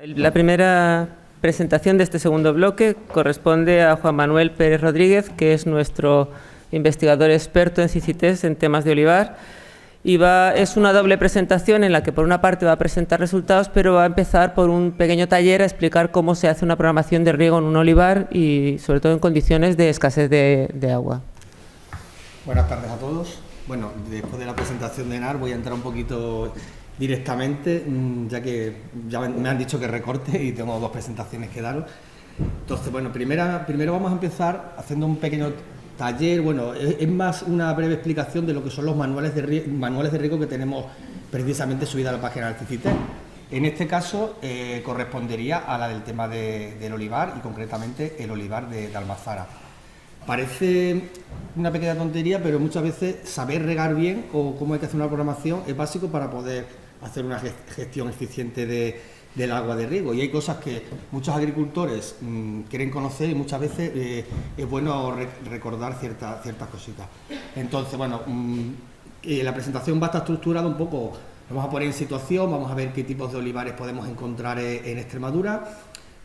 La primera presentación de este segundo bloque corresponde a Juan Manuel Pérez Rodríguez, que es nuestro investigador experto en CICITES en temas de olivar. Es una doble presentación en la que por una parte va a presentar resultados, pero va a empezar por un pequeño taller a explicar cómo se hace una programación de riego en un olivar y sobre todo en condiciones de escasez de agua. Buenas tardes a todos. Bueno, después de la presentación de ENAR voy a entrar un poquito directamente, ya que ya me han dicho que recorte y tengo dos presentaciones que daros. Entonces, bueno, primero vamos a empezar haciendo un pequeño taller. Bueno, es más una breve explicación de lo que son los manuales de riego que tenemos precisamente subida a la página del CICITES. En este caso correspondería a la del tema del olivar y concretamente el olivar de Almazara. Parece una pequeña tontería, pero muchas veces saber regar bien o cómo hay que hacer una programación es básico para poder hacer una gestión eficiente del agua de riego. Y hay cosas que muchos agricultores quieren conocer y muchas veces es bueno recordar ciertas cositas. Entonces, bueno, la presentación va a estar estructurada un poco, vamos a poner en situación, vamos a ver qué tipos de olivares podemos encontrar en Extremadura.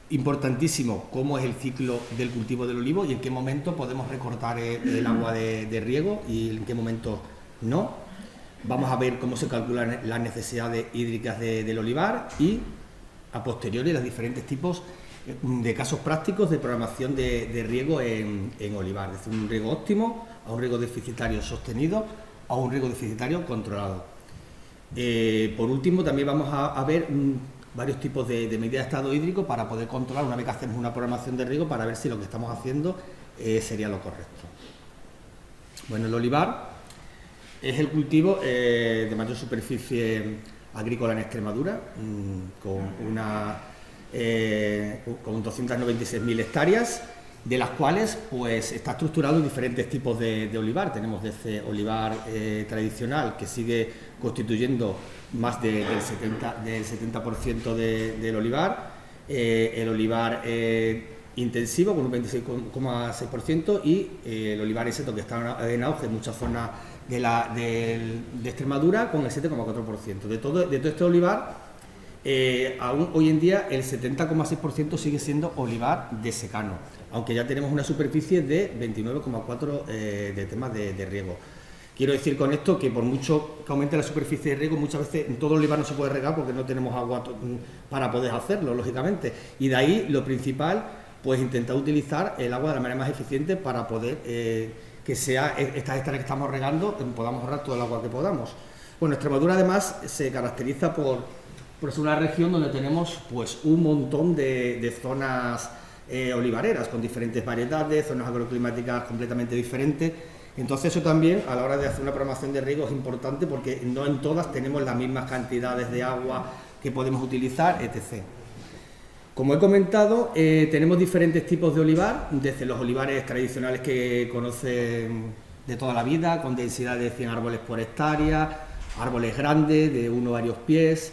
Importantísimo cómo es el ciclo del cultivo del olivo y en qué momento podemos recortar el agua de riego y en qué momento no. Vamos a ver cómo se calculan las necesidades hídricas del olivar y a posteriori los diferentes tipos de casos prácticos de programación de riego en olivar, desde un riego óptimo a un riego deficitario sostenido a un riego deficitario controlado. Por último, también vamos a ver varios tipos de medidas de estado hídrico para poder controlar una vez que hacemos una programación de riego para ver si lo que estamos haciendo sería lo correcto. Bueno, el olivar es el cultivo de mayor superficie agrícola en Extremadura, con 296.000 hectáreas, de las cuales pues está estructurado en diferentes tipos de olivar. Tenemos desde olivar tradicional, que sigue constituyendo más del 70% del olivar, el olivar intensivo con un 26,6% y el olivar seto, que está en auge en muchas zonas de Extremadura, con el 7,4%. De todo este olivar, aún hoy en día el 70,6% sigue siendo olivar de secano, aunque ya tenemos una superficie de 29,4 de temas de riego. Quiero decir con esto que por mucho que aumente la superficie de riego, muchas veces en todo el olivar no se puede regar porque no tenemos agua para poder hacerlo, lógicamente. Y de ahí lo principal, pues intentar utilizar el agua de la manera más eficiente para poder que sea estas hectáreas que estamos regando, podamos ahorrar todo el agua que podamos. Bueno, Extremadura además se caracteriza por ser una región donde tenemos pues un montón de zonas olivareras con diferentes variedades, zonas agroclimáticas completamente diferentes. Entonces eso también a la hora de hacer una programación de riego es importante porque no en todas tenemos las mismas cantidades de agua que podemos utilizar, etc. Como he comentado, tenemos diferentes tipos de olivar, desde los olivares tradicionales que conocen de toda la vida, con densidad de 100 árboles por hectárea, árboles grandes de uno o varios pies,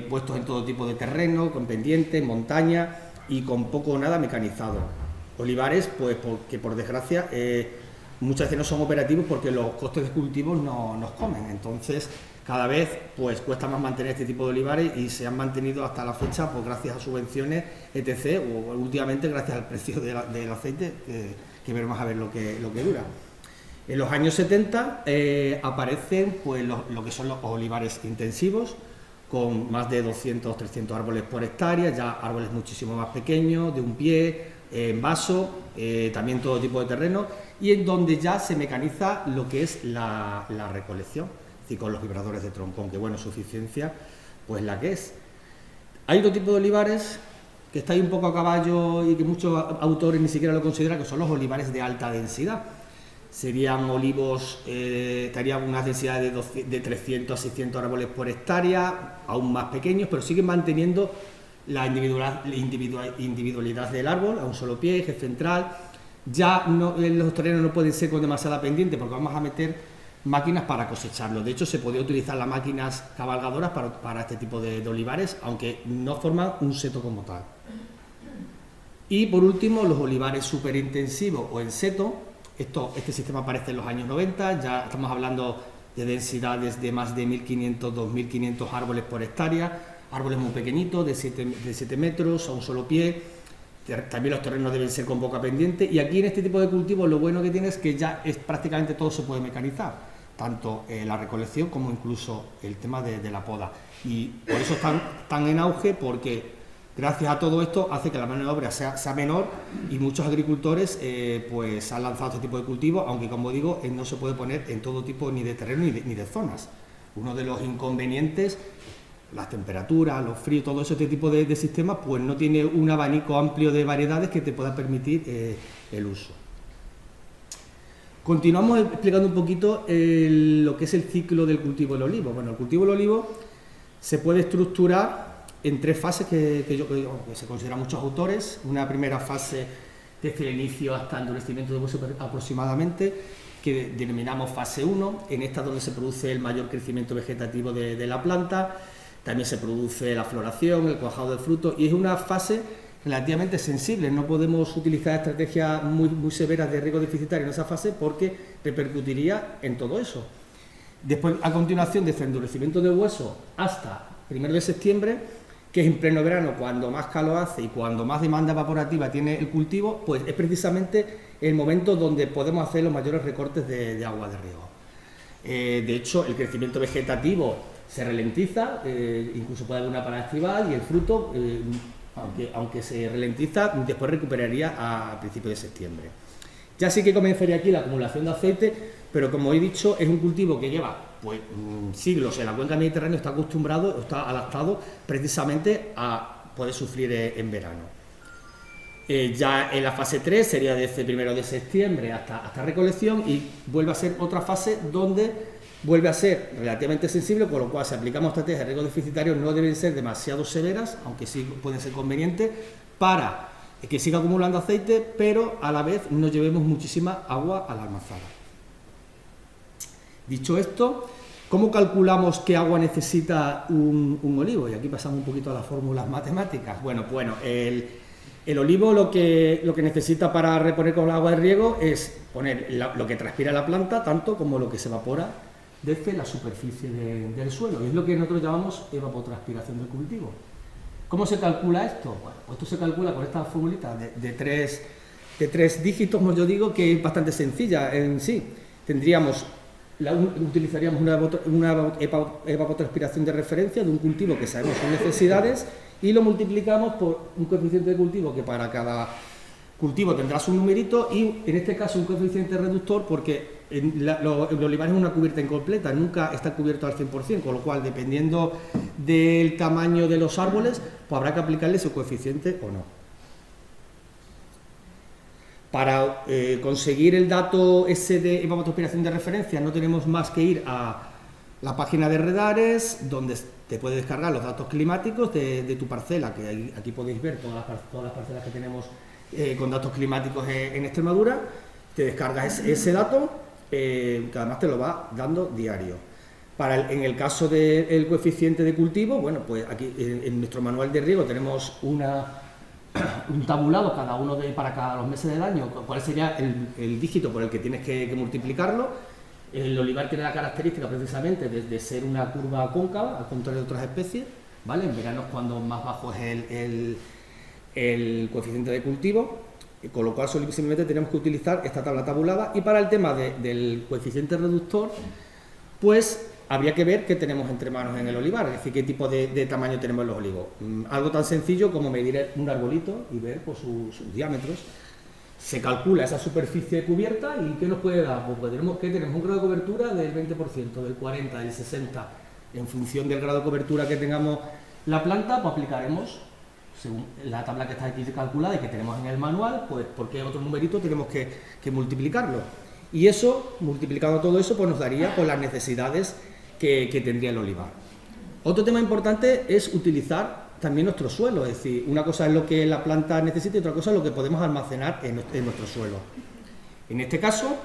puestos en todo tipo de terreno, con pendientes, montaña y con poco o nada mecanizado. Olivares, pues que por desgracia muchas veces no son operativos porque los costes de cultivos nos comen. Entonces, cada vez pues cuesta más mantener este tipo de olivares y se han mantenido hasta la fecha pues gracias a subvenciones, etc. o últimamente gracias al precio del aceite, que veremos a ver lo que dura. En los años 70 aparecen pues lo que son los olivares intensivos, con más de 200 300 árboles por hectárea, ya árboles muchísimo más pequeños, de un pie, en vaso, también todo tipo de terreno, y en donde ya se mecaniza lo que es la recolección, es decir, con los vibradores de troncón, que bueno, su eficiencia pues la que es. Hay otro tipo de olivares que está ahí un poco a caballo y que muchos autores ni siquiera lo consideran, que son los olivares de alta densidad. Serían olivos, estarían unas densidades de 300 a 600 árboles por hectárea, aún más pequeños, pero siguen manteniendo la individualidad del árbol, a un solo pie, eje central. Ya los terrenos no pueden ser con demasiada pendiente porque vamos a meter máquinas para cosecharlo. De hecho, se podría utilizar las máquinas cabalgadoras para este tipo de olivares, aunque no forman un seto como tal. Y por último, los olivares superintensivos o en seto. Este sistema aparece en los años 90, ya estamos hablando de densidades de más de 1.500, 2.500 árboles por hectárea, árboles muy pequeñitos, de 7 metros, a un solo pie. También los terrenos deben ser con poca pendiente, y aquí en este tipo de cultivos lo bueno que tiene es que ya prácticamente todo se puede mecanizar, tanto la recolección como incluso el tema de la poda, y por eso están tan en auge, porque gracias a todo esto hace que la mano de obra sea menor, y muchos agricultores pues han lanzado este tipo de cultivos, aunque como digo, no se puede poner en todo tipo ni de terreno ni de zonas. Uno de los inconvenientes, las temperaturas, los fríos, todo eso, este tipo de sistemas, pues no tiene un abanico amplio de variedades que te pueda permitir el uso. Continuamos explicando un poquito lo que es el ciclo del cultivo del olivo. Bueno, el cultivo del olivo se puede estructurar en 3 fases que se consideran muchos autores. Una primera fase desde el inicio hasta el endurecimiento de hueso aproximadamente, que denominamos fase 1, en esta es donde se produce el mayor crecimiento vegetativo de la planta. También se produce la floración, el cuajado del fruto, y es una fase relativamente sensible. No podemos utilizar estrategias muy severas de riego deficitario en esa fase, porque repercutiría en todo eso. Después, a continuación, desde el endurecimiento del hueso hasta 1 de septiembre, que es en pleno verano, cuando más calor hace y cuando más demanda evaporativa tiene el cultivo, pues es precisamente el momento donde podemos hacer los mayores recortes de agua de riego. De hecho, el crecimiento vegetativo se ralentiza, incluso puede haber una parada estival, y el fruto, aunque se ralentiza, después recuperaría a principios de septiembre. Ya sí que comenzaría aquí la acumulación de aceite, pero como he dicho, es un cultivo que lleva pues, siglos en la cuenca mediterránea, está acostumbrado, está adaptado precisamente a poder sufrir en verano. Ya en la fase 3 sería desde 1 de septiembre hasta recolección, y vuelve a ser otra fase donde vuelve a ser relativamente sensible, con lo cual si aplicamos estrategias de riego deficitario no deben ser demasiado severas, aunque sí pueden ser convenientes, para que siga acumulando aceite, pero a la vez no llevemos muchísima agua a la almazara. Dicho esto, ¿cómo calculamos qué agua necesita un olivo? Y aquí pasamos un poquito a las fórmulas matemáticas. Bueno, el olivo lo que necesita para reponer con el agua de riego es poner lo que transpira la planta, tanto como lo que se evapora desde la superficie del suelo. Y es lo que nosotros llamamos evapotranspiración del cultivo. ¿Cómo se calcula esto? Bueno, pues esto se calcula con esta formulita de tres dígitos, como yo digo, que es bastante sencilla en sí. Utilizaríamos una evapotranspiración de referencia de un cultivo que sabemos sus necesidades, y lo multiplicamos por un coeficiente de cultivo que para cada cultivo tendrá su numerito, y en este caso un coeficiente reductor, porque el olivar es una cubierta incompleta, nunca está cubierto al 100%, con lo cual, dependiendo del tamaño de los árboles, pues habrá que aplicarle ese coeficiente o no. Para conseguir el dato ese de evapotranspiración de referencia, no tenemos más que ir a la página de Redares, donde te puedes descargar los datos climáticos de tu parcela, que aquí podéis ver todas las parcelas que tenemos con datos climáticos en Extremadura. Te descargas ese dato, que además te lo va dando diario. En el caso del coeficiente de cultivo, bueno, pues aquí en nuestro manual de riego tenemos un tabulado para cada los meses del año, cuál sería el dígito por el que tienes que multiplicarlo. El olivar tiene la característica precisamente de ser una curva cóncava, al contrario de otras especies, ¿vale? En verano es cuando más bajo es el coeficiente de cultivo, con lo cual simplemente tenemos que utilizar esta tabla tabulada. Y para el tema del coeficiente reductor, pues habría que ver qué tenemos entre manos en el olivar, es decir, qué tipo de tamaño tenemos en los olivos. Algo tan sencillo como medir un arbolito y ver pues, sus diámetros. Se calcula esa superficie cubierta, y ¿qué nos puede dar? Pues tenemos un grado de cobertura del 20%, del 40%, del 60%. En función del grado de cobertura que tengamos la planta, pues aplicaremos, según la tabla que está aquí calculada y que tenemos en el manual, pues por qué otro numerito tenemos que multiplicarlo. Y eso, multiplicando todo eso, pues nos daría pues, las necesidades que tendría el olivar. Otro tema importante es utilizar también nuestro suelo, es decir, una cosa es lo que la planta necesita y otra cosa es lo que podemos almacenar en nuestro suelo. En este caso,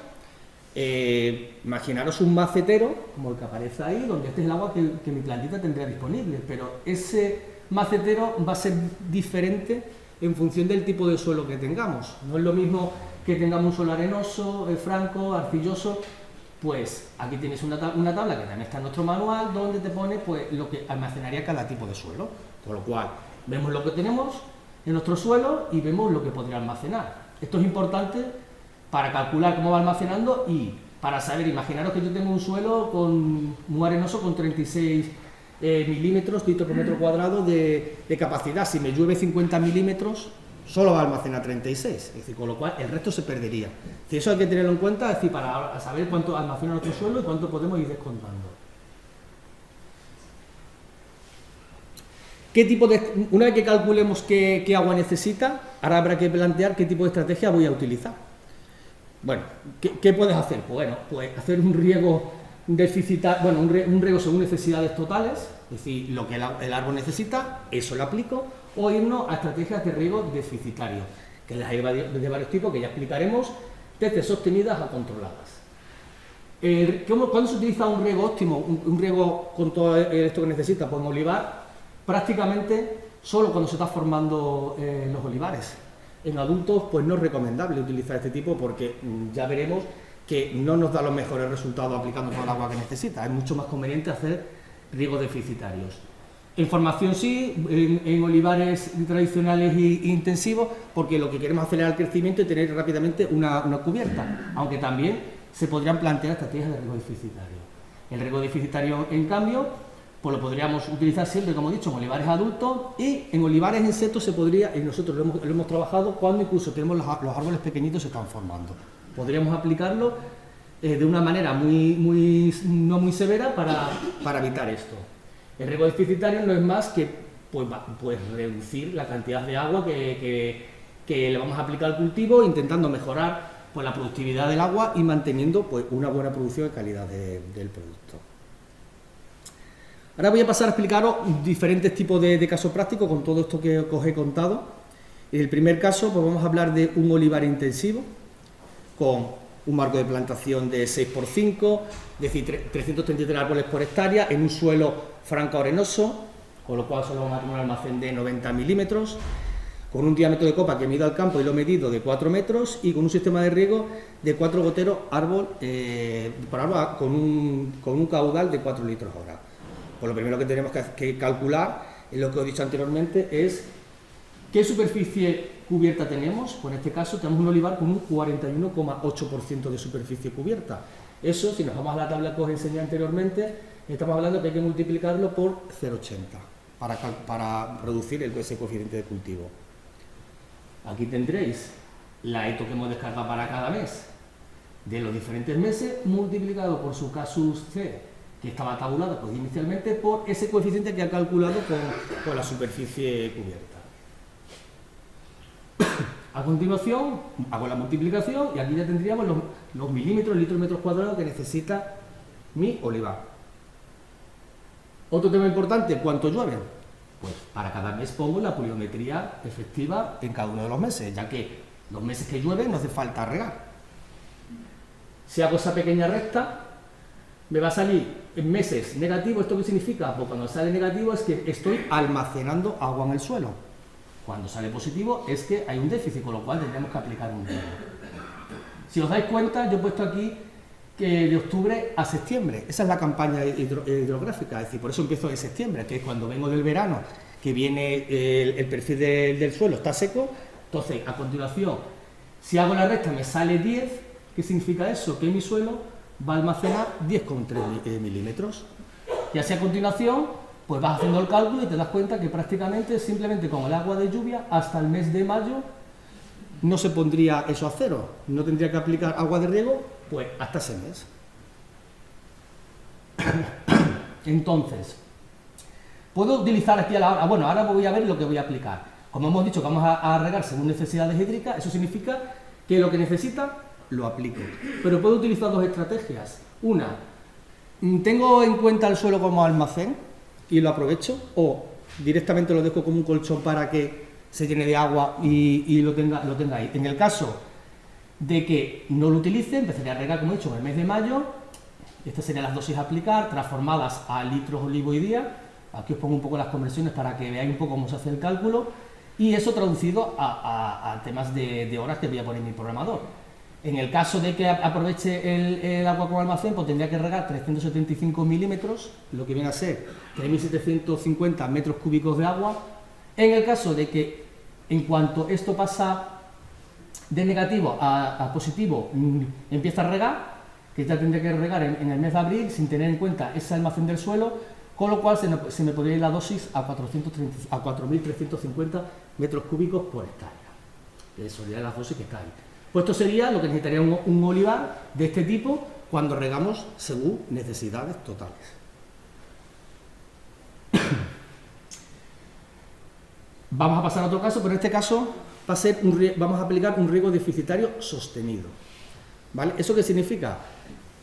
imaginaros un macetero, como el que aparece ahí, donde este es el agua que mi plantita tendría disponible, pero ese macetero va a ser diferente en función del tipo de suelo que tengamos. No es lo mismo que tengamos un suelo arenoso, franco, arcilloso. pues aquí tienes una tabla que también está en nuestro manual, donde te pone pues lo que almacenaría cada tipo de suelo. Con lo cual, vemos lo que tenemos en nuestro suelo y vemos lo que podría almacenar. Esto es importante para calcular cómo va almacenando y para saber, imaginaros que yo tengo un suelo muy arenoso con 36 milímetros, litros por metro cuadrado de capacidad. Si me llueve 50 milímetros, solo va a almacenar 36, es decir, con lo cual el resto se perdería. Eso hay que tenerlo en cuenta, es decir, para saber cuánto almacena nuestro suelo y cuánto podemos ir descontando. Una vez que calculemos qué agua necesita, ahora habrá que plantear qué tipo de estrategia voy a utilizar. Bueno, ¿qué puedes hacer? Pues hacer un riego deficitario, bueno, un riego según necesidades totales, es decir, lo que el árbol necesita, eso lo aplico, o irnos a estrategias de riego deficitario, que las hay de varios tipos, que ya explicaremos, desde sostenidas a controladas. ¿Cuándo se utiliza un riego óptimo, un riego con todo esto que necesita? Pues en olivar, prácticamente solo cuando se está formando los olivares. En adultos, pues no es recomendable utilizar este tipo porque ya veremos que no nos da los mejores resultados aplicando todo el agua que necesita. Es mucho más conveniente hacer riegos deficitarios. En formación sí, en olivares tradicionales e intensivos, porque lo que queremos hacer es el crecimiento y tener rápidamente una cubierta, aunque también se podrían plantear estrategias de riego deficitario. El riego deficitario, en cambio, pues lo podríamos utilizar siempre, como he dicho, en olivares adultos, y en olivares en seto se podría, y nosotros lo hemos trabajado cuando incluso tenemos los árboles pequeñitos se están formando. Podríamos aplicarlo de una manera no muy severa para evitar esto. El riego deficitario no es más que pues reducir la cantidad de agua que le vamos a aplicar al cultivo, intentando mejorar pues, la productividad del agua y manteniendo pues, una buena producción y calidad del producto. Ahora voy a pasar a explicaros diferentes tipos de casos prácticos con todo esto que os he contado. En el primer caso pues vamos a hablar de un olivar intensivo con un marco de plantación de 6×5, es decir, 333 árboles por hectárea en un suelo franco-arenoso, con lo cual solo vamos a tener un almacén de 90 milímetros, con un diámetro de copa que mido al campo y lo he medido de 4 metros y con un sistema de riego de 4 goteros árbol por árbol con un caudal de 4 litros hora. Pues lo primero que tenemos que calcular, es lo que os he dicho anteriormente, es qué superficie cubierta tenemos. Pues en este caso tenemos un olivar con un 41,8% de superficie cubierta. Eso, si nos vamos a la tabla que os enseñé anteriormente, estamos hablando que hay que multiplicarlo por 0,80 para producir ese coeficiente de cultivo. Aquí tendréis la ETO que hemos descargado para cada mes de los diferentes meses multiplicado por su casus C, que estaba tabulada pues, inicialmente, por ese coeficiente que ha calculado con la superficie cubierta. A continuación, hago la multiplicación y aquí ya tendríamos los milímetros, litros, metros cuadrados que necesita mi olivar. Otro tema importante, ¿cuánto llueve? Pues para cada mes pongo la pluviometría efectiva en cada uno de los meses, ya que los meses que llueve no hace falta regar. Si hago esa pequeña recta, me va a salir en meses negativo. ¿Esto qué significa? Pues cuando sale negativo es que estoy almacenando agua en el suelo. Cuando sale positivo es que hay un déficit, con lo cual tendremos que aplicar un riego. Si os dais cuenta, yo he puesto aquí que de octubre a septiembre. Esa es la campaña hidrográfica, es decir, por eso empiezo en septiembre, que es cuando vengo del verano, que viene el perfil del suelo, está seco. Entonces, a continuación, si hago la recta me sale 10, ¿qué significa eso? Que mi suelo va a almacenar 10,3 milímetros. Y así a continuación, pues vas haciendo el cálculo y te das cuenta que prácticamente simplemente con el agua de lluvia hasta el mes de mayo no se pondría eso a cero, no tendría que aplicar agua de riego pues hasta ese mes. Entonces, puedo utilizar aquí a la hora, bueno, ahora voy a ver lo que voy a aplicar. Como hemos dicho que vamos a regar según necesidades hídricas, eso significa que lo que necesita lo aplico. Pero puedo utilizar dos estrategias. Una, tengo en cuenta el suelo como almacén y lo aprovecho, o directamente lo dejo como un colchón para que se llene de agua y lo tenga ahí. En el caso de que no lo utilice, empezaré a regar, como he dicho, en el mes de mayo. Estas serían las dosis a aplicar, transformadas a litros olivo y día. Aquí os pongo un poco las conversiones para que veáis un poco cómo se hace el cálculo. Y eso traducido a temas de horas que voy a poner en mi programador. En el caso de que aproveche el agua como almacén, pues tendría que regar 375 milímetros, lo que viene a ser 3.750 metros cúbicos de agua. En el caso de que, en cuanto esto pasa de negativo a positivo, empieza a regar, que ya tendría que regar en el mes de abril, sin tener en cuenta ese almacén del suelo, con lo cual se me podría ir la dosis a 4.350 metros cúbicos por hectárea. Eso sería la dosis que está ahí. Pues esto sería lo que necesitaría un olivar de este tipo cuando regamos según necesidades totales. Vamos a pasar a otro caso, pero en este caso vamos a aplicar un riego deficitario sostenido. ¿Vale? ¿Eso qué significa?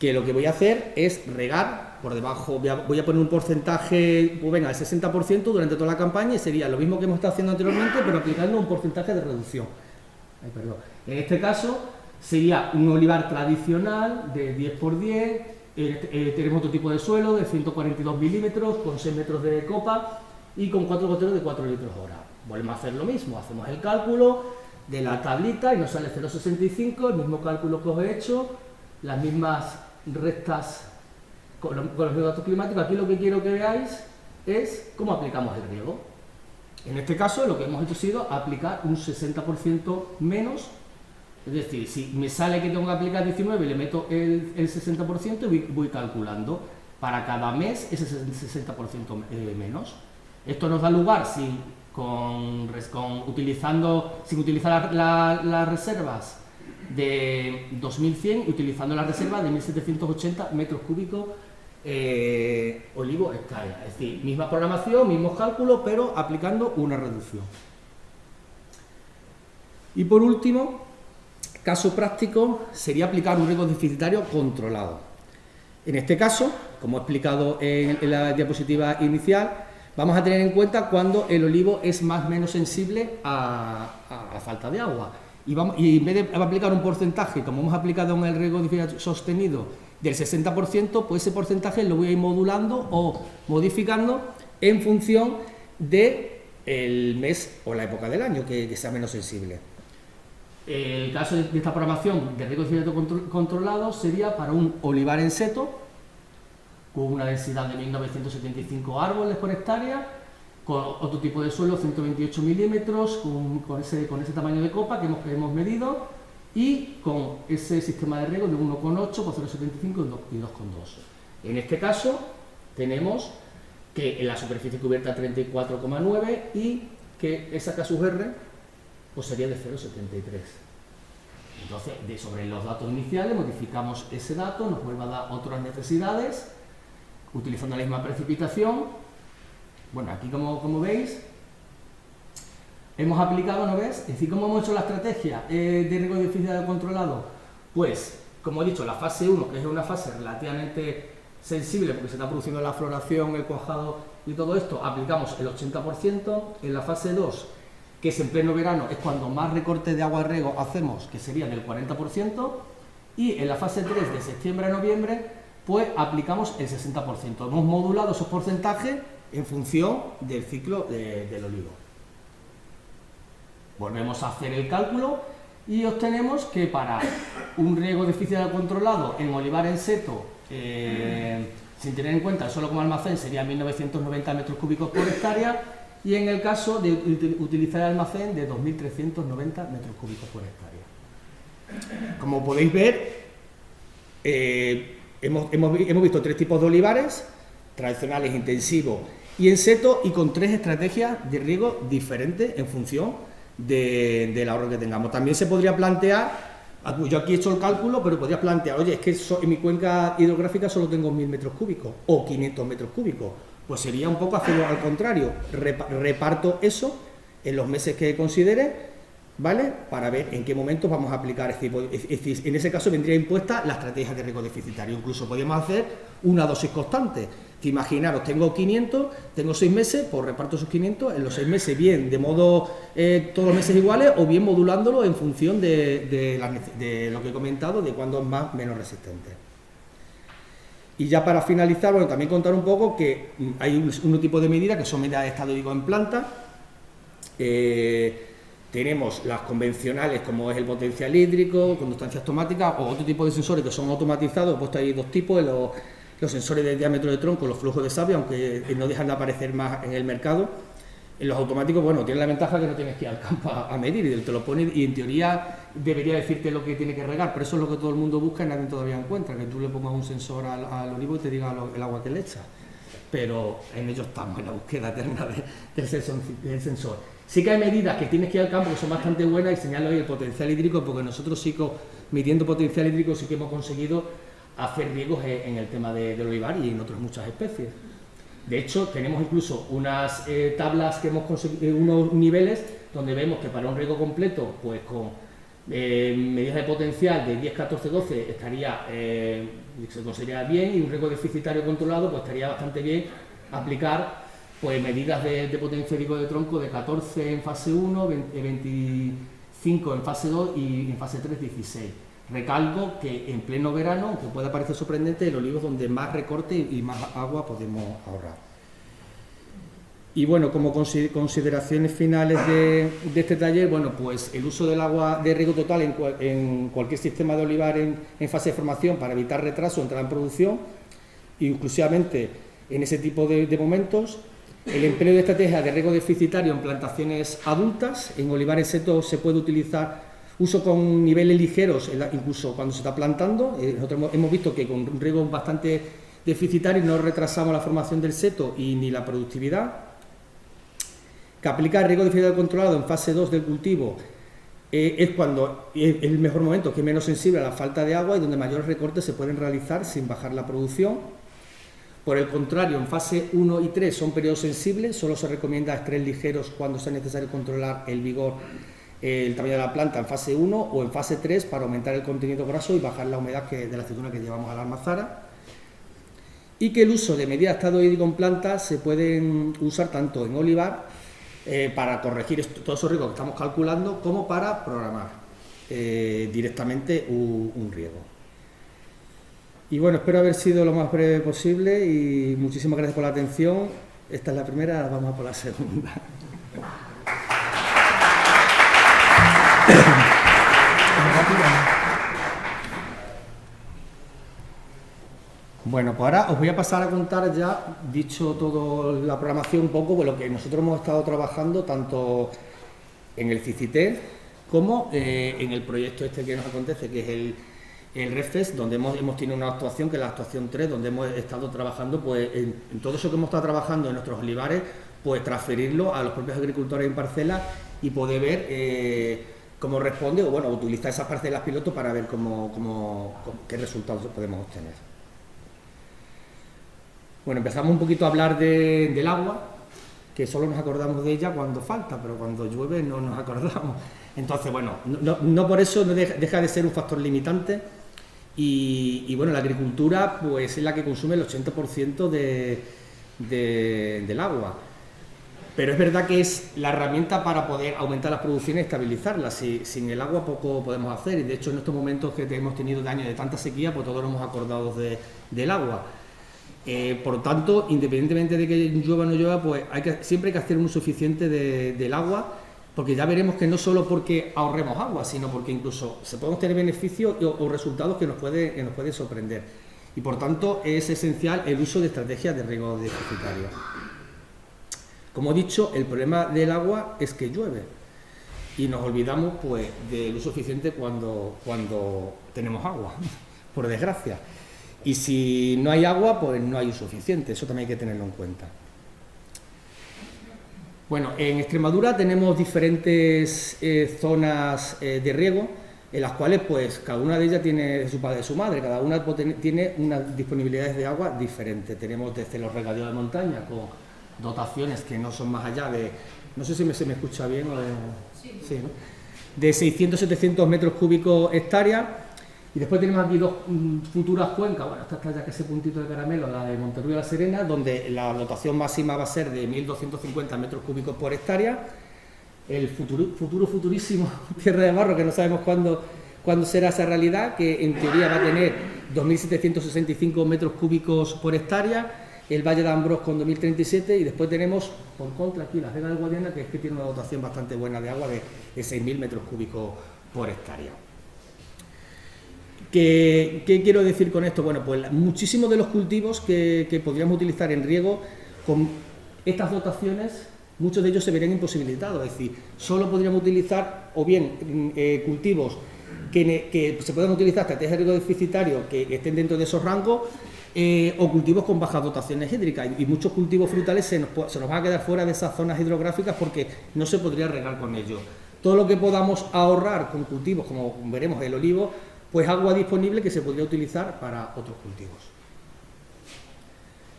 Que lo que voy a hacer es regar por debajo, voy a poner un porcentaje, pues venga, el 60% durante toda la campaña, y sería lo mismo que hemos estado haciendo anteriormente, pero aplicando un porcentaje de reducción. Perdón. En este caso sería un olivar tradicional de 10×10, tenemos otro tipo de suelo de 142 milímetros, con 6 metros de copa y con 4 goteros de 4 litros hora. Volvemos a hacer lo mismo, hacemos el cálculo de la tablita y nos sale 0,65, el mismo cálculo que os he hecho, las mismas rectas con los mismos datos climáticos. Aquí lo que quiero que veáis es cómo aplicamos el riego. En este caso lo que hemos hecho ha sido aplicar un 60% menos, es decir, si me sale que tengo que aplicar 19, le meto el 60% y voy calculando para cada mes ese 60% menos. Esto nos da lugar, sin utilizar las reservas de 2100 y utilizando las reservas de 1780 metros cúbicos olivo hectárea. Es decir, misma programación, mismos cálculos, pero aplicando una reducción. Y por último, caso práctico, sería aplicar un riego deficitario controlado. En este caso, como he explicado en la diapositiva inicial, vamos a tener en cuenta cuando el olivo es más o menos sensible a falta de agua. Y en vez de aplicar un porcentaje, como hemos aplicado en el riego deficitario sostenido, del 60%, pues ese porcentaje lo voy a ir modulando o modificando en función del mes o la época del año que sea menos sensible. El caso de esta programación de riego deficitario controlado sería para un olivar en seto, con una densidad de 1975 árboles por hectárea, con otro tipo de suelo, 128 milímetros, con ese tamaño de copa que hemos medido, y con ese sistema de riego de 1,8 por 0,75 y 2,2. En este caso tenemos que en la superficie cubierta 34,9 y que esa K/R pues sería de 0,73. Entonces, sobre los datos iniciales modificamos ese dato, nos vuelve a dar otras necesidades, utilizando la misma precipitación. Bueno, aquí como veis, hemos aplicado, ¿no ves? Es decir, ¿cómo hemos hecho la estrategia de riego deficitario controlado? Pues, como he dicho, la fase 1, que es una fase relativamente sensible porque se está produciendo la floración, el cuajado y todo esto, aplicamos el 80%. En la fase 2, que es en pleno verano, es cuando más recorte de agua de riego hacemos, que sería del 40%. Y en la fase 3, de septiembre a noviembre, pues aplicamos el 60%. Hemos modulado esos porcentajes en función del ciclo del olivo. Volvemos a hacer el cálculo y obtenemos que para un riego deficitario controlado en olivar en seto, sin tener en cuenta el suelo como almacén, serían 1990 metros cúbicos por hectárea, y en el caso de utilizar el almacén, de 2390 metros cúbicos por hectárea. Como podéis ver, hemos visto 3 tipos de olivares: tradicionales, intensivos y en seto, y con 3 estrategias de riego diferentes en función del ahorro que tengamos. También se podría plantear, yo aquí he hecho el cálculo, pero podría plantear, oye, es que en mi cuenca hidrográfica solo tengo 1000 metros cúbicos o 500 metros cúbicos. Pues sería un poco hacerlo al contrario, reparto eso en los meses que considere, ¿vale? Para ver en qué momento vamos a aplicar este tipo. Es decir, en ese caso vendría impuesta la estrategia de riego deficitario. Incluso podríamos hacer una dosis constante. Que imaginaros, tengo 500, tengo 6 meses, pues reparto esos 500 en los 6 meses, bien de modo todos los meses iguales, o bien modulándolo en función de lo que he comentado, de cuándo es más menos resistente. Y ya para finalizar, bueno, también contar un poco que hay un tipo de medidas que son medidas de estado hídrico en planta, Tenemos las convencionales, como es el potencial hídrico, conductancia automática, o otro tipo de sensores que son automatizados. He puesto ahí dos tipos, los sensores de diámetro de tronco, los flujos de savia, aunque no dejan de aparecer más en el mercado. En los automáticos, bueno, tiene la ventaja que no tienes que ir al campo a medir, y te lo pone, y en teoría debería decirte lo que tiene que regar, pero eso es lo que todo el mundo busca y nadie todavía encuentra, que tú le pongas un sensor al olivo y te diga el agua que le echas. Pero en ello estamos, en la búsqueda eterna del sensor. Sí que hay medidas que tienes que ir al campo que son bastante buenas, y señalo ahí el potencial hídrico, porque nosotros sí que, midiendo potencial hídrico, sí que hemos conseguido hacer riegos en el tema del olivar y en otras muchas especies. De hecho, tenemos incluso unas tablas que hemos conseguido, unos niveles donde vemos que para un riego completo, pues con medidas de potencial de 10, 14, 12 estaría, se consideraría bien, y un riego deficitario controlado, pues estaría bastante bien aplicar pues medidas de potencial hídrico de tronco de 14 en fase 1, 25 en fase 2 y en fase 3, 16. Recalco que en pleno verano, aunque pueda parecer sorprendente, el olivo es donde más recorte y más agua podemos ahorrar. Y bueno, como consideraciones finales de este taller, bueno, pues el uso del agua de riego total en cualquier sistema de olivar en fase de formación para evitar retraso o entrada en producción, inclusivamente en ese tipo de momentos. El empleo de estrategias de riego deficitario en plantaciones adultas. En olivares setos se puede utilizar uso con niveles ligeros, incluso cuando se está plantando. Nosotros hemos visto que con un riego bastante deficitario no retrasamos la formación del seto y ni la productividad. Que aplicar riego deficitario controlado en fase 2 del cultivo es cuando es el mejor momento, que es menos sensible a la falta de agua y donde mayores recortes se pueden realizar sin bajar la producción. Por el contrario, en fase 1 y 3 son periodos sensibles, solo se recomienda estrés ligeros cuando sea necesario controlar el vigor, el tamaño de la planta en fase 1 o en fase 3 para aumentar el contenido graso y bajar la humedad de la aceituna que llevamos a la almazara. Y que el uso de medidas de estado hídrico en plantas se pueden usar tanto en olivar para corregir todos esos riesgos que estamos calculando, como para programar directamente un riego. Y bueno, espero haber sido lo más breve posible y muchísimas gracias por la atención. Esta es la primera, vamos a por la segunda. Bueno, pues ahora os voy a pasar a contar, ya dicho toda la programación, un poco de lo que nosotros hemos estado trabajando tanto en el CICITES como en el proyecto este que nos acontece, que es el REFES, donde hemos tenido una actuación, que es la actuación 3, donde hemos estado trabajando pues en todo eso que hemos estado trabajando en nuestros olivares, pues transferirlo a los propios agricultores en parcelas y poder ver cómo responde, o bueno, utilizar esas parcelas piloto para ver qué resultados podemos obtener. Bueno, empezamos un poquito a hablar del agua, que solo nos acordamos de ella cuando falta, pero cuando llueve no nos acordamos. Entonces, bueno, no por eso deja de ser un factor limitante. Y bueno, la agricultura pues es la que consume el 80% del agua. Pero es verdad que es la herramienta para poder aumentar las producciones y estabilizarlas. Sin el agua poco podemos hacer, y de hecho en estos momentos que hemos tenido de años de tanta sequía, pues todos nos hemos acordado del agua. Por tanto, independientemente de que llueva o no llueva, pues siempre hay que hacer un uso suficiente del agua, porque ya veremos que no solo porque ahorremos agua, sino porque incluso se pueden tener beneficios o resultados que nos puede sorprender. Y por tanto es esencial el uso de estrategias de riego deficitario. Como he dicho, el problema del agua es que llueve y nos olvidamos pues del uso suficiente cuando tenemos agua, por desgracia. Y si no hay agua, pues no hay uso suficiente, eso también hay que tenerlo en cuenta. Bueno, en Extremadura tenemos diferentes zonas de riego, en las cuales pues cada una de ellas tiene de su padre y de su madre, cada una tiene unas disponibilidades de agua diferentes. Tenemos desde los regadíos de montaña con dotaciones que no son más allá de, no sé si se me escucha bien o sí, ¿no? De 600-700 metros cúbicos hectáreas. Y después tenemos aquí dos futuras cuencas, bueno, esta está ya que ese puntito de caramelo, la de Monterrey y La Serena, donde la dotación máxima va a ser de 1.250 metros cúbicos por hectárea. El futurísimo Tierra de Barro, que no sabemos cuándo será esa realidad, que en teoría va a tener 2.765 metros cúbicos por hectárea, el Valle de Ambrós con 2037 y después tenemos, por contra, aquí Las Vegas del Guadiana, que es que tiene una dotación bastante buena de agua de 6.000 metros cúbicos por hectárea. ¿Qué quiero decir con esto? Bueno, pues muchísimos de los cultivos que podríamos utilizar en riego con estas dotaciones, muchos de ellos se verían imposibilitados, es decir, solo podríamos utilizar o bien cultivos que se puedan utilizar estrategias de riego deficitario que estén dentro de esos rangos o cultivos con bajas dotaciones hídricas y muchos cultivos frutales se nos van a quedar fuera de esas zonas hidrográficas porque no se podría regar con ellos. Todo lo que podamos ahorrar con cultivos, como veremos el olivo, pues agua disponible que se podría utilizar para otros cultivos.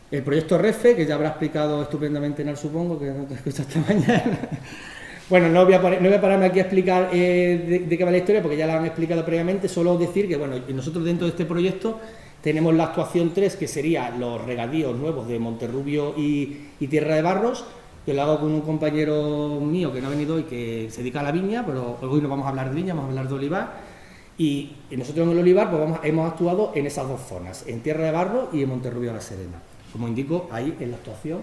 El proyecto REFE, que ya habrá explicado estupendamente Nar, supongo, que no te escuchas esta mañana. Bueno, no voy a pararme aquí a explicar de qué va la historia, porque ya la han explicado previamente, solo decir que bueno, nosotros dentro de este proyecto tenemos la actuación 3, que sería los regadíos nuevos de Monterrubio y Tierra de Barros, que lo hago con un compañero mío que no ha venido hoy, que se dedica a la viña, pero hoy no vamos a hablar de viña, vamos a hablar de olivar. Y nosotros en el olivar pues hemos actuado en esas dos zonas, en Tierra de Barro y en Monterrubio de la Serena, como indico ahí en la actuación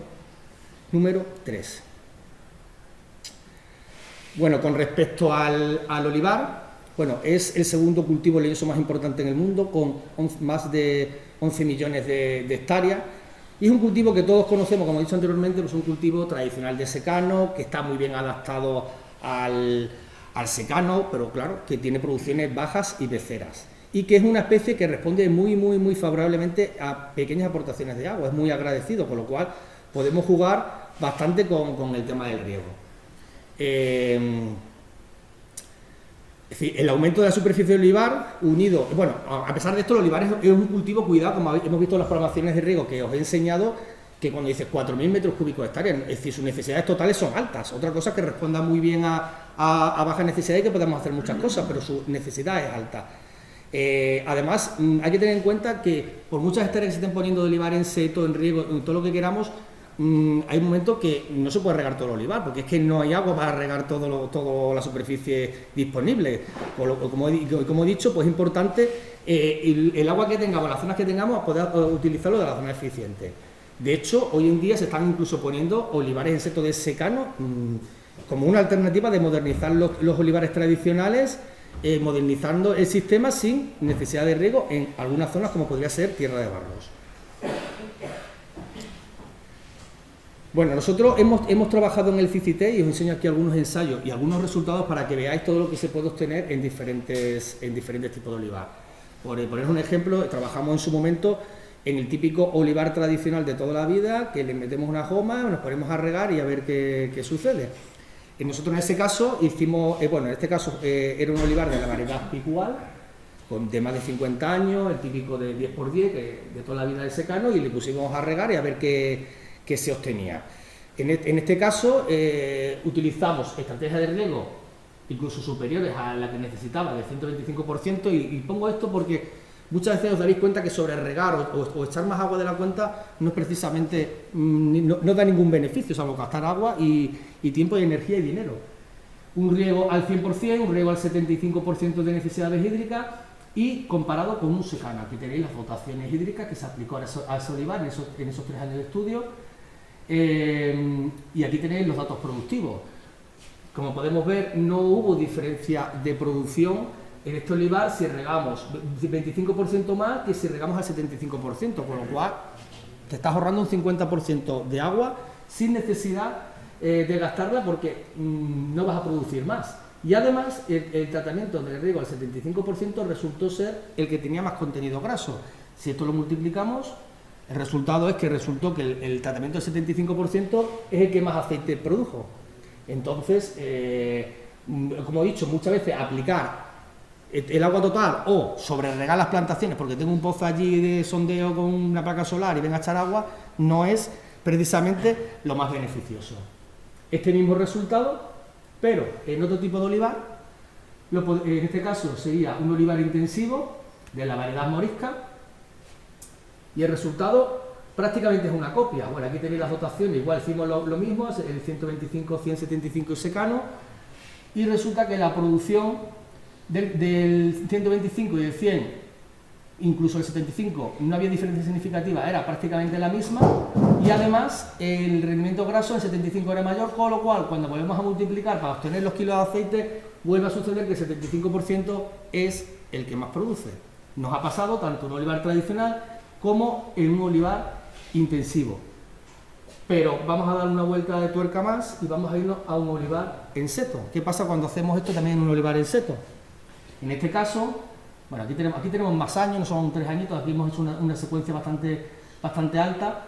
número 3. Bueno, con respecto al olivar, bueno, es el segundo cultivo leñoso más importante en el mundo, con más de 11 millones de hectáreas, y es un cultivo que todos conocemos, como he dicho anteriormente, pues es un cultivo tradicional de secano, que está muy bien adaptado al secano, pero claro, que tiene producciones bajas y beceras, y que es una especie que responde muy favorablemente a pequeñas aportaciones de agua, es muy agradecido, con lo cual podemos jugar bastante con el tema del riego. Es decir, el aumento de la superficie de olivar unido, bueno, a pesar de esto el olivar es un cultivo cuidado, como hemos visto en las programaciones de riego que os he enseñado, que cuando dices 4.000 metros cúbicos de hectárea, es decir, sus necesidades totales son altas. Otra cosa que responda muy bien a bajas necesidades, que podemos hacer muchas cosas, pero su necesidad es alta. Además, hay que tener en cuenta que por muchas hectáreas que se estén poniendo de olivar en seto, en riego, en todo lo que queramos, hay momentos que no se puede regar todo el olivar, porque es que no hay agua para regar toda la superficie disponible. Como he dicho, pues es importante el agua que tengamos, las zonas que tengamos, poder utilizarlo de la zona eficiente. De hecho, hoy en día se están incluso poniendo olivares en seto de secano como una alternativa de modernizar los olivares tradicionales, modernizando el sistema sin necesidad de riego en algunas zonas como podría ser Tierra de Barros. Bueno, nosotros hemos trabajado en el CICITE y os enseño aquí algunos ensayos y algunos resultados para que veáis todo lo que se puede obtener en diferentes tipos de olivar. Por poner un ejemplo, trabajamos en su momento en el típico olivar tradicional de toda la vida, que le metemos una goma, nos ponemos a regar y a ver qué sucede. Nosotros en ese caso hicimos, era un olivar de la variedad picual, de más de 50 años, el típico de 10×10, de toda la vida del secano, y le pusimos a regar y a ver qué se obtenía. En este caso utilizamos estrategias de riego incluso superiores a la que necesitaba, del 125%, y pongo esto porque muchas veces os daréis cuenta que sobre regar o echar más agua de la cuenta no es precisamente, no da ningún beneficio, salvo gastar agua y tiempo y energía y dinero. Un riego al 100%, un riego al 75% de necesidades hídricas, y comparado con un secano. Aquí tenéis las dotaciones hídricas que se aplicó a ese olivar en esos 3 años de estudio, y aquí tenéis los datos productivos. Como podemos ver, no hubo diferencia de producción en este olivar si regamos 25% más que si regamos al 75%, con lo cual te estás ahorrando un 50% de agua sin necesidad de gastarla, porque no vas a producir más. Y además el tratamiento de riego al 75% resultó ser el que tenía más contenido graso. Si esto lo multiplicamos, el resultado es que resultó que el tratamiento del 75% es el que más aceite produjo. Entonces, como he dicho, muchas veces aplicar el agua total o sobre regar las plantaciones porque tengo un pozo allí de sondeo con una placa solar y venga a echar agua, no es precisamente lo más beneficioso. Este mismo resultado, pero en otro tipo de olivar, en este caso sería un olivar intensivo de la variedad morisca, y el resultado prácticamente es una copia. Bueno, aquí tenéis las dotaciones, igual hicimos lo mismo, el 125, 175 secano, y resulta que la producción del 125 y del 100 incluso el 75 no había diferencia significativa, era prácticamente la misma, y además el rendimiento graso en 75 era mayor, con lo cual cuando volvemos a multiplicar para obtener los kilos de aceite, vuelve a suceder que el 75% es el que más produce. Nos ha pasado tanto en un olivar tradicional como en un olivar intensivo. Pero vamos a dar una vuelta de tuerca más y vamos a irnos a un olivar en seto. ¿Qué pasa cuando hacemos esto también en un olivar en seto? En este caso, bueno, aquí tenemos más años, no son 3 añitos, aquí hemos hecho una secuencia bastante alta.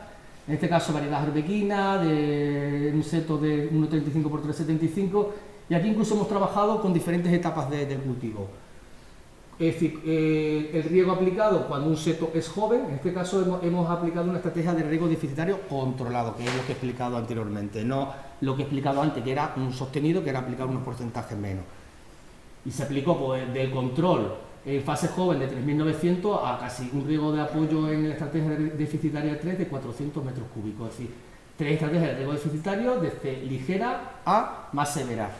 En este caso, variedad arbequina, de un seto de 1,35 por 3,75, y aquí incluso hemos trabajado con diferentes etapas del cultivo. Es decir, el riego aplicado cuando un seto es joven, en este caso hemos aplicado una estrategia de riego deficitario controlado, que es lo que he explicado anteriormente, no lo que he explicado antes, que era un sostenido, que era aplicar unos porcentajes menos. Y se aplicó pues, del control en fase joven de 3.900 a casi un riego de apoyo en la estrategia deficitaria 3 de 400 metros cúbicos, es decir, 3 estrategias de riego deficitario desde ligera a más severa.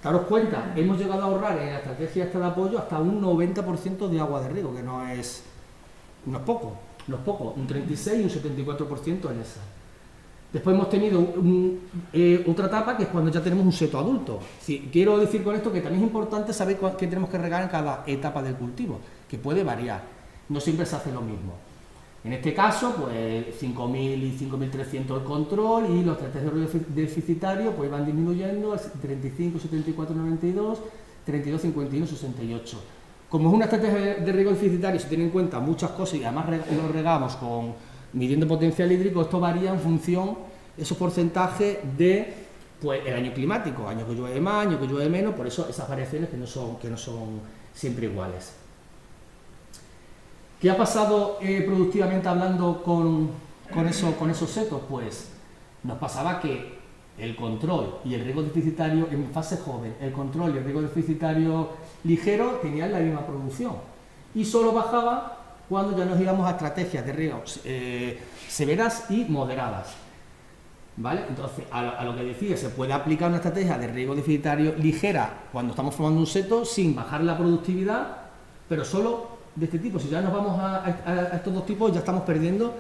Daros cuenta, hemos llegado a ahorrar en la estrategia esta de apoyo hasta un 90% de agua de riego, que no es poco, un 36 y un 74% en esa. Después hemos tenido otra etapa que es cuando ya tenemos un seto adulto. Sí, quiero decir con esto que también es importante saber qué tenemos que regar en cada etapa del cultivo, que puede variar, no siempre se hace lo mismo. En este caso, pues 5.000 y 5.300 el control y los estrategias deficitarios pues van disminuyendo, 35, 74, 92, 32, 51, 68. Como es una estrategia de riego deficitario, se tienen en cuenta muchas cosas y además lo regamos midiendo potencial hídrico, esto varía en función, esos porcentajes de pues, el año climático, año que llueve más, año que llueve menos, por eso esas variaciones que no son siempre iguales. ¿Qué ha pasado productivamente hablando con esos setos? Pues nos pasaba que el control y el riego deficitario en fase joven, el control y el riego deficitario ligero tenían la misma producción y solo bajaba cuando ya nos íbamos a estrategias de riego severas y moderadas. ¿Vale? Entonces, a lo que decía, se puede aplicar una estrategia de riego deficitario ligera cuando estamos formando un seto sin bajar la productividad, pero solo de este tipo. Si ya nos vamos a estos dos tipos, ya estamos perdiendo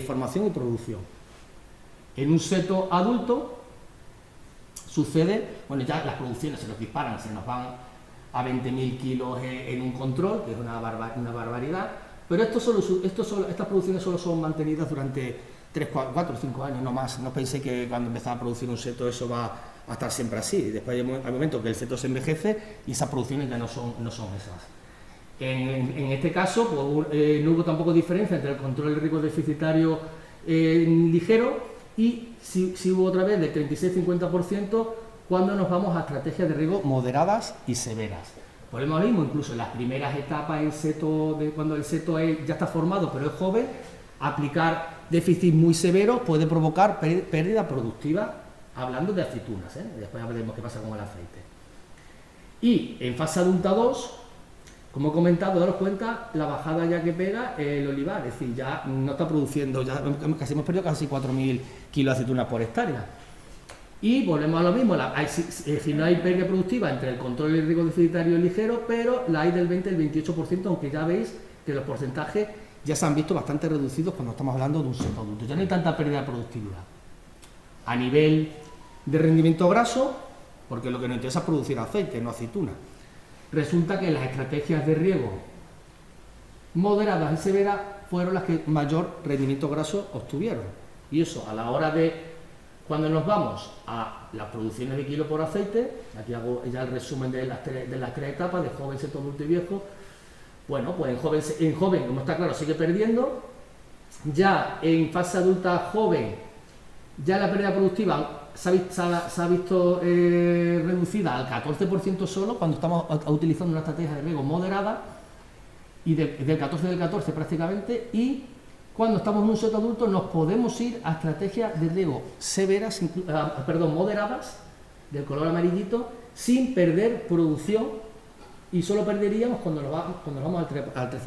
formación y producción. En un seto adulto sucede, bueno, ya las producciones se nos disparan, se nos van a 20.000 kilos en un control, que es una barbaridad, pero estas producciones solo son mantenidas durante 3, 4, 5 años, no más. No pensé que cuando empezaba a producir un seto eso va a estar siempre así. Después hay momentos que el seto se envejece y esas producciones ya no son esas. En este caso, pues, no hubo tampoco diferencia entre el control del riego deficitario ligero y si hubo otra vez del 36-50% cuando nos vamos a estrategias de riego moderadas y severas. Volvemos al mismo, incluso en las primeras etapas en seto, cuando el seto ya está formado pero es joven, aplicar déficit muy severos puede provocar pérdida productiva, hablando de aceitunas, después veremos qué pasa con el aceite. Y en fase adulta 2, como he comentado, daros cuenta la bajada ya que pega el olivar, es decir, ya no está produciendo, ya casi hemos perdido casi 4.000 kilos de aceitunas por hectárea. Y volvemos a lo mismo, es decir, no hay pérdida productiva entre el control y el riego deficitario ligero, pero la hay del 20 al 28%, aunque ya veis que los porcentajes ya se han visto bastante reducidos cuando estamos hablando de un seto adulto, ya no hay tanta pérdida de productividad. A nivel de rendimiento graso, porque lo que nos interesa es producir aceite, no aceituna. Resulta que las estrategias de riego moderadas y severas fueron las que mayor rendimiento graso obtuvieron. Y eso a la hora de, cuando nos vamos a las producciones de kilo por aceite, aquí hago ya el resumen de las tres etapas, de joven, seto, adulto y viejo. Bueno, pues en joven, como está claro, sigue perdiendo. Ya en fase adulta joven, ya la pérdida productiva se ha visto reducida al 14% solo cuando estamos utilizando una estrategia de riego moderada, y del 14 del 14 prácticamente, y cuando estamos en un seto adulto nos podemos ir a estrategias de riego severas, moderadas, del color amarillito, sin perder producción, y solo perderíamos cuando nos vamos al 13%.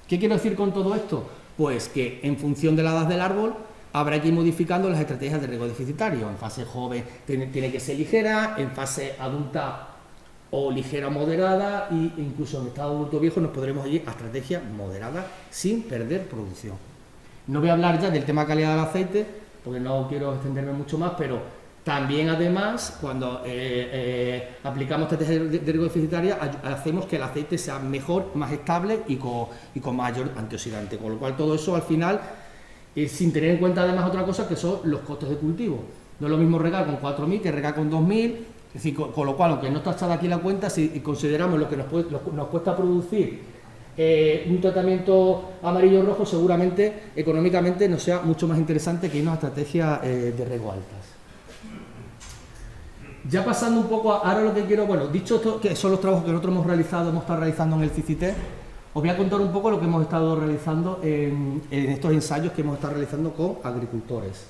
¿Qué quiero decir con todo esto? Pues que en función de la edad del árbol habrá que ir modificando las estrategias de riego deficitario. En fase joven tiene que ser ligera, en fase adulta o ligera o moderada, e incluso en estado adulto viejo nos podremos ir a estrategias moderadas sin perder producción. No voy a hablar ya del tema calidad del aceite, porque no quiero extenderme mucho más, pero también además cuando aplicamos estrategias de riego deficitaria hacemos que el aceite sea mejor, más estable y con mayor antioxidante, con lo cual todo eso al final, sin tener en cuenta además otra cosa que son los costos de cultivo. No es lo mismo regar con 4.000 que regar con 2.000, es decir, con lo cual, aunque no está echada aquí la cuenta, si consideramos lo que nos cuesta producir un tratamiento amarillo-rojo, seguramente económicamente nos sea mucho más interesante que irnos a estrategias de riego altas. Ya pasando un poco, ahora lo que quiero, bueno, dicho esto, que son los trabajos que nosotros hemos estado realizando en el CICITES, os voy a contar un poco lo que hemos estado realizando en estos ensayos que hemos estado realizando con agricultores.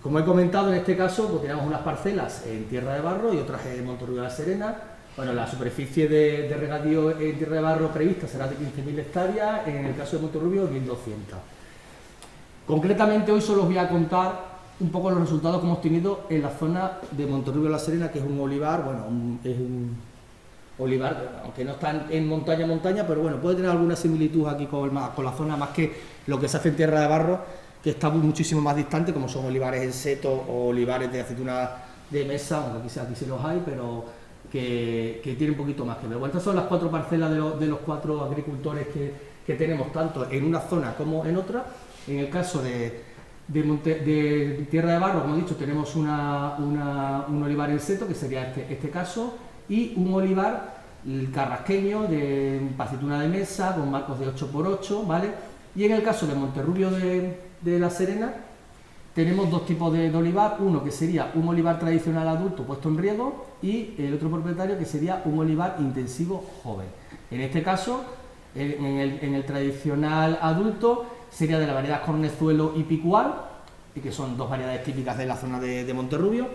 Como he comentado, en este caso, pues tenemos unas parcelas en Tierra de Barro y otras en Monterrubio de la Serena. Bueno, la superficie de regadío en Tierra de Barro prevista será de 15.000 hectáreas, en el caso de Monterrubio 1.200. Concretamente hoy solo os voy a contar un poco los resultados que hemos tenido en la zona de Monterrubio de la Serena, que es un olivar, bueno, es un olivar, aunque no está en montaña, pero bueno, puede tener alguna similitud aquí con la zona, más que lo que se hace en Tierra de Barro, que está muchísimo más distante, como son olivares en seto o olivares de aceituna de mesa, aunque aquí sí los hay, pero que tiene un poquito más que ver. Bueno, estas son las 4 parcelas de los 4 agricultores que tenemos, tanto en una zona como en otra. En el caso de Tierra de Barro, como he dicho, tenemos un olivar en seto, que sería este caso, y un olivar el carrasqueño de aceituna de mesa con marcos de 8×8, ¿vale? Y en el caso de Monterrubio de la Serena tenemos 2 tipos de olivar, uno que sería un olivar tradicional adulto puesto en riego y el otro propietario que sería un olivar intensivo joven. En este caso, en el tradicional adulto sería de la variedad Cornezuelo y Picual, que son 2 variedades típicas de la zona de Monterrubio,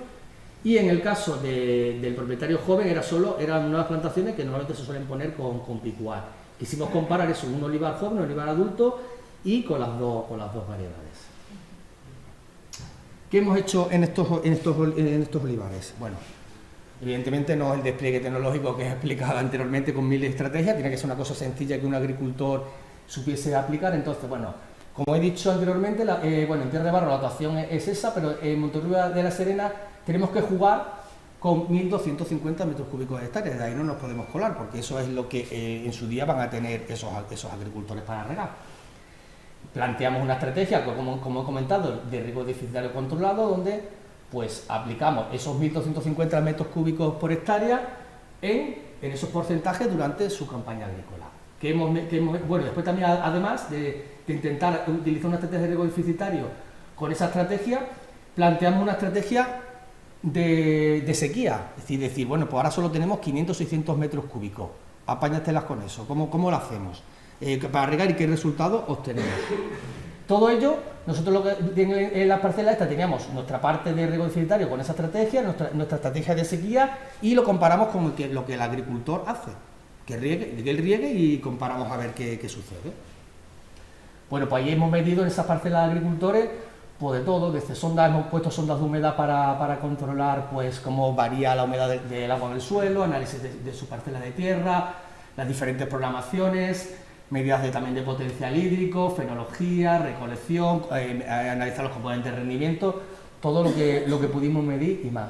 y en el caso del propietario joven eran nuevas plantaciones que normalmente se suelen poner con Picual. Quisimos comparar eso, un olivar joven, un olivar adulto, y con las dos variedades. ¿Qué hemos hecho en estos olivares? Bueno, evidentemente no es el despliegue tecnológico que he explicado anteriormente con 1000 estrategias, tiene que ser una cosa sencilla que un agricultor supiese aplicar. Entonces, bueno, como he dicho anteriormente, en Tierra de Barro la actuación es esa, pero en Monterrubio de la Serena tenemos que jugar con 1.250 metros cúbicos de hectárea, de ahí no nos podemos colar, porque eso es lo que en su día van a tener esos agricultores para regar. Planteamos una estrategia, como he comentado, de riego deficitario controlado, donde pues aplicamos esos 1.250 metros cúbicos por hectárea en esos porcentajes durante su campaña agrícola. Bueno, después también, además de intentar utilizar una estrategia de riego deficitario con esa estrategia, planteamos una estrategia de sequía, es decir, bueno, pues ahora solo tenemos 500-600 metros cúbicos, apáñatelas con eso, ¿cómo lo hacemos? Para regar y qué resultado obtenemos. Todo ello, nosotros en las parcelas estas teníamos nuestra parte de riego deficitario con esa estrategia, nuestra estrategia de sequía, y lo comparamos con lo que el agricultor hace, que él riegue y comparamos a ver qué sucede. Bueno, pues ahí hemos medido en esas parcelas de agricultores pues de todo, desde sondas, hemos puesto sondas de humedad para controlar pues cómo varía la humedad del agua del suelo, análisis de su parcela de tierra, las diferentes programaciones, medidas también de potencial hídrico, fenología, recolección, analizar los componentes de rendimiento, todo lo que pudimos medir y más.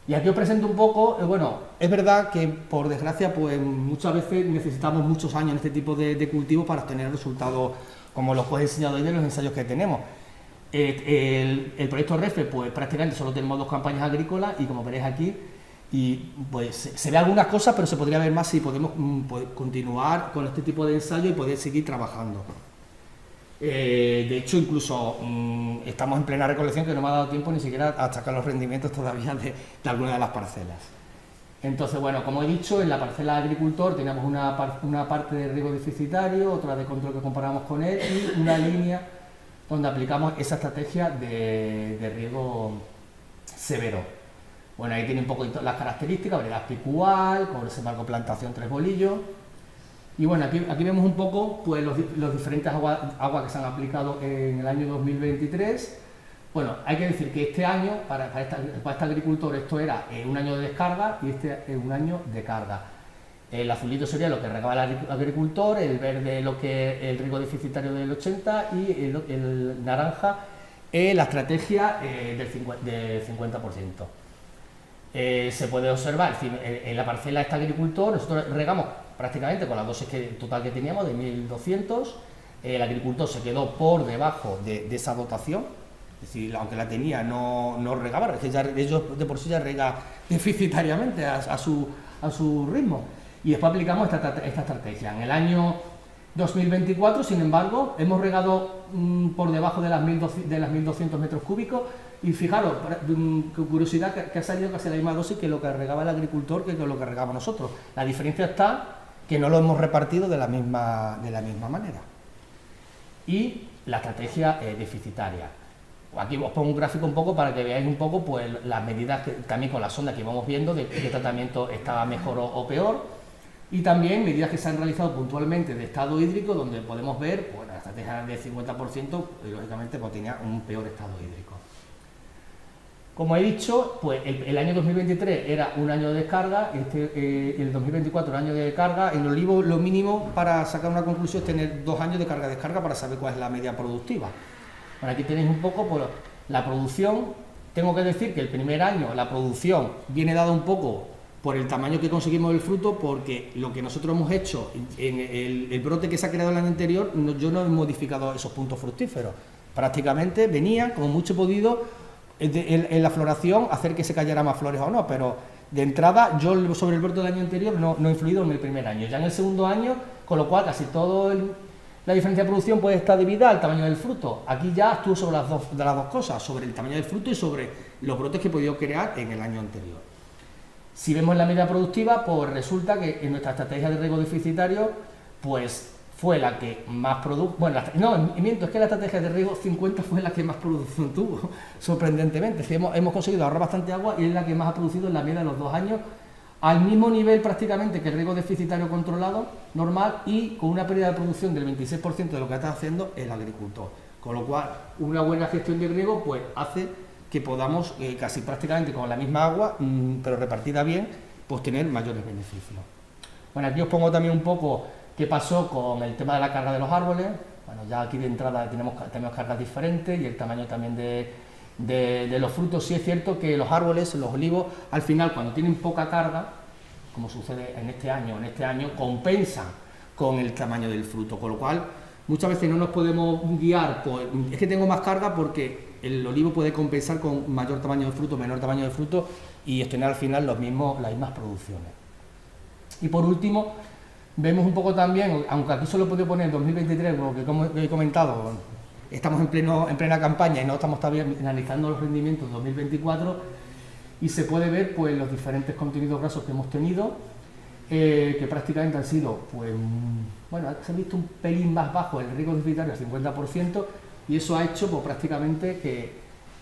Y aquí os presento un poco, bueno, es verdad que por desgracia pues muchas veces necesitamos muchos años en este tipo de cultivos para obtener resultados como los que os he enseñado hoy en los ensayos que tenemos. El proyecto REFE, pues prácticamente solo tenemos 2 campañas agrícolas y como veréis aquí, y pues se ve algunas cosas, pero se podría ver más si podemos continuar con este tipo de ensayo y poder seguir trabajando. De hecho, incluso estamos en plena recolección que no me ha dado tiempo ni siquiera a sacar los rendimientos todavía de algunas de las parcelas. Entonces, bueno, como he dicho, en la parcela de agricultor teníamos una parte de riego deficitario, otra de control que comparamos con él y una línea donde aplicamos esa estrategia de riego severo. Bueno, ahí tiene un poco las características, variedad picual, con ese marco plantación 3 bolillos. Y bueno, aquí vemos un poco pues, los diferentes aguas que se han aplicado en el año 2023, Bueno, hay que decir que este año, para este agricultor, esto era un año de descarga y este es un año de carga. El azulito sería lo que regaba el agricultor, el verde lo que el riego deficitario del 80 y el naranja la estrategia del 50%. Se puede observar, en la parcela de este agricultor nosotros regamos prácticamente con la dosis total que teníamos de 1200, el agricultor se quedó por debajo de esa dotación. Es decir, aunque la tenía, no regaba, ellos de por sí ya rega deficitariamente a su ritmo. Y después aplicamos esta estrategia. En el año 2024, sin embargo, hemos regado por debajo de las 1200 metros cúbicos y fijaros, qué curiosidad, que ha salido casi la misma dosis que lo que regaba el agricultor que lo que regaba nosotros. La diferencia está que no lo hemos repartido de la misma manera. Y la estrategia deficitaria. Aquí os pongo un gráfico un poco para que veáis un poco pues, las medidas también con la sonda que íbamos viendo de qué tratamiento estaba mejor o peor, y también medidas que se han realizado puntualmente de estado hídrico, donde podemos ver pues, la estrategia del 50% y lógicamente pues, tenía un peor estado hídrico. Como he dicho, pues el año 2023 era un año de descarga, el 2024 un año de carga. En el olivo lo mínimo para sacar una conclusión es tener 2 años de carga-descarga para saber cuál es la media productiva. Bueno, aquí tenéis un poco por la producción. Tengo que decir que el primer año la producción viene dada un poco por el tamaño que conseguimos del fruto, porque lo que nosotros hemos hecho en el brote que se ha creado el año anterior, yo no he modificado esos puntos fructíferos. Prácticamente venía, como mucho he podido, en la floración hacer que se cayera más flores o no, pero de entrada yo sobre el brote del año anterior no he influido en el primer año. Ya en el segundo año, con lo cual casi todo la diferencia de producción puede estar debida al tamaño del fruto. Aquí ya estuvo sobre las dos cosas, sobre el tamaño del fruto y sobre los brotes que he podido crear en el año anterior. Si vemos la media productiva, pues resulta que en nuestra estrategia de riego deficitario, pues fue la que más produjo. Bueno, miento, es que la estrategia de riego 50 fue la que más producción tuvo, sorprendentemente. Es que hemos conseguido ahorrar bastante agua y es la que más ha producido en la media de los 2 años, al mismo nivel prácticamente que el riego deficitario controlado, normal, y con una pérdida de producción del 26% de lo que está haciendo el agricultor. Con lo cual, una buena gestión de riego pues hace que podamos, casi prácticamente con la misma agua, pero repartida bien, pues tener mayores beneficios. Bueno, aquí os pongo también un poco qué pasó con el tema de la carga de los árboles. Bueno, ya aquí de entrada tenemos cargas diferentes y el tamaño también de los frutos. Sí es cierto que los árboles, los olivos, al final cuando tienen poca carga, como sucede en este año compensan con el tamaño del fruto, con lo cual muchas veces no nos podemos guiar por, es que tengo más carga porque el olivo puede compensar con mayor tamaño de fruto, menor tamaño de fruto y obtener al final las mismas producciones. Y por último, vemos un poco también, aunque aquí solo he podido poner 2023, porque como he comentado, estamos en plena campaña y no estamos todavía analizando los rendimientos de 2024, y se puede ver pues los diferentes contenidos grasos que hemos tenido, que prácticamente han sido, pues, bueno, se ha visto un pelín más bajo el riego deficitario al 50%, y eso ha hecho pues prácticamente que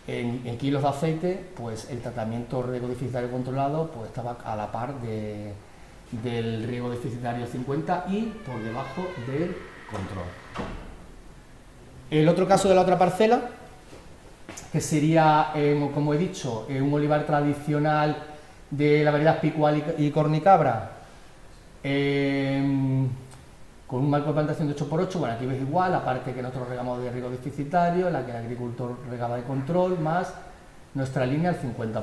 en kilos de aceite, pues el tratamiento riego deficitario controlado pues estaba a la par del riego deficitario 50 y por debajo del control. El otro caso de la otra parcela, que sería, como he dicho, un olivar tradicional de la variedad Picual y Cornicabra, con un marco de plantación de 8×8, bueno, aquí ves igual, aparte que nosotros regamos de riego deficitario, la que el agricultor regaba de control, más nuestra línea al 50%.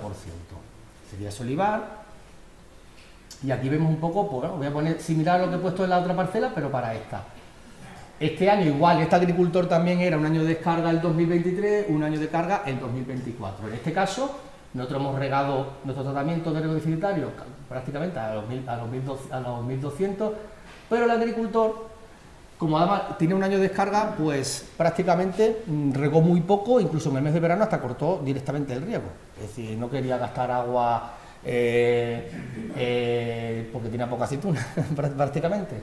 Sería ese olivar. Y aquí vemos un poco, pues bueno, voy a poner similar a lo que he puesto en la otra parcela, pero para esta. Este año igual, este agricultor también era un año de descarga el 2023, un año de carga el 2024. En este caso, nosotros hemos regado nuestro tratamiento de riego deficitario prácticamente a los 1200, pero el agricultor, como además tiene un año de descarga, pues prácticamente regó muy poco, incluso en el mes de verano hasta cortó directamente el riego. Es decir, no quería gastar agua porque tenía poca aceituna prácticamente.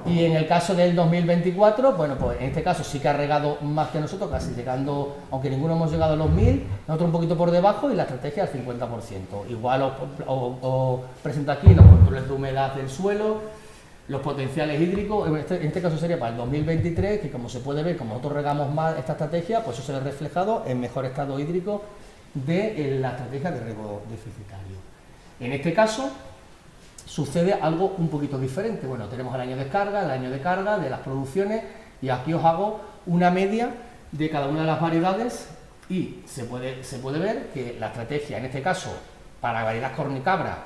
Y en el caso del 2024, bueno, pues en este caso sí que ha regado más que nosotros, casi llegando, aunque ninguno hemos llegado a los 1000, nosotros un poquito por debajo y la estrategia al 50%. Igual os presento aquí los controles de humedad del suelo, Los potenciales hídricos, en este caso sería para el 2023, que como se puede ver, como nosotros regamos más esta estrategia, pues eso se ve reflejado en mejor estado hídrico de la estrategia de riego deficitario. En este caso sucede algo un poquito diferente. Bueno, tenemos el año de carga de las producciones, y aquí os hago una media de cada una de las variedades, y se puede ver que la estrategia, en este caso, para la variedad cornicabra,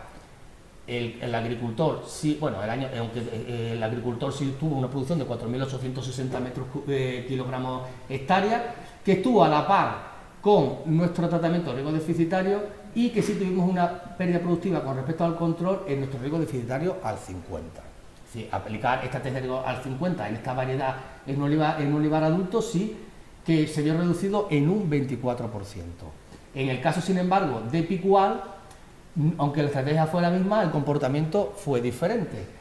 el agricultor sí, bueno, aunque el agricultor sí tuvo una producción de 4.860 kilogramos hectárea, que estuvo a la par con nuestro tratamiento de riego deficitario, y que sí tuvimos una pérdida productiva con respecto al control en nuestro riego deficitario al 50. Es decir, aplicar estrategia de riego al 50 en esta variedad en olivar adulto sí que se vio reducido en un 24%. En el caso, sin embargo, de picual, aunque la estrategia fue la misma, el comportamiento fue diferente.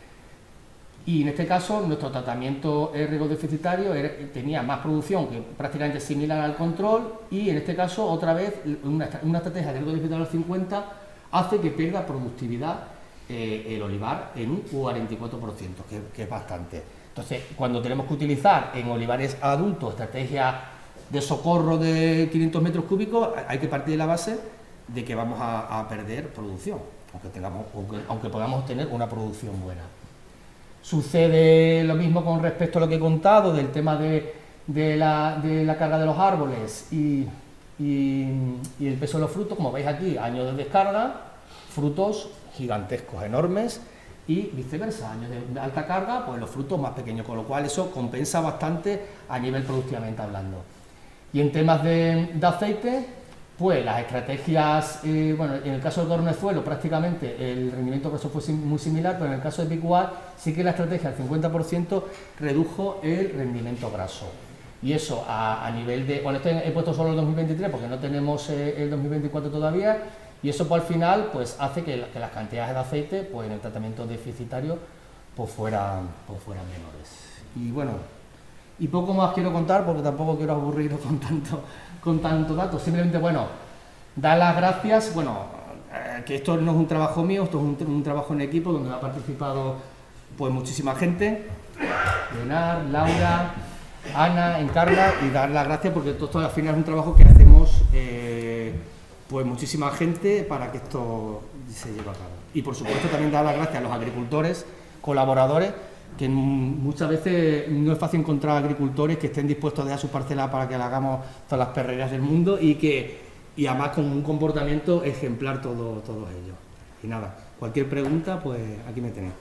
Y en este caso, nuestro tratamiento riego deficitario tenía más producción, que prácticamente similar al control, y en este caso, otra vez, una estrategia de riego deficitario al 50 hace que pierda productividad el olivar en un 44%, que es bastante. Entonces, cuando tenemos que utilizar en olivares adultos estrategia de socorro de 500 metros cúbicos, hay que partir de la base de que vamos a perder producción, aunque podamos tener una producción buena. Sucede lo mismo con respecto a lo que he contado del tema de la carga de los árboles y el peso de los frutos. Como veis aquí, años de descarga, frutos gigantescos, enormes, y viceversa, años de alta carga, pues los frutos más pequeños, con lo cual eso compensa bastante a nivel productivamente hablando. Y en temas de aceite, pues las estrategias, bueno, en el caso del cornezuelo prácticamente el rendimiento graso fue muy similar, pero en el caso de picual sí que la estrategia al 50% redujo el rendimiento graso. Y eso a nivel de, bueno, he puesto solo el 2023 porque no tenemos el 2024 todavía, y eso pues al final pues hace que las cantidades de aceite pues en el tratamiento deficitario pues fueran menores. Y bueno, y poco más quiero contar porque tampoco quiero aburriros con tanto datos. Simplemente, bueno, dar las gracias, bueno, que esto no es un trabajo mío, esto es un trabajo en equipo donde ha participado pues muchísima gente, Leonard, Laura, Ana, Encarna, y dar las gracias porque esto al final es un trabajo que hacemos pues muchísima gente para que esto se lleve a cabo. Y por supuesto también dar las gracias a los agricultores, colaboradores, que muchas veces no es fácil encontrar agricultores que estén dispuestos a dejar su parcela para que le hagamos todas las perrerías del mundo, y además con un comportamiento ejemplar todos ellos. Y nada, cualquier pregunta, pues aquí me tenéis.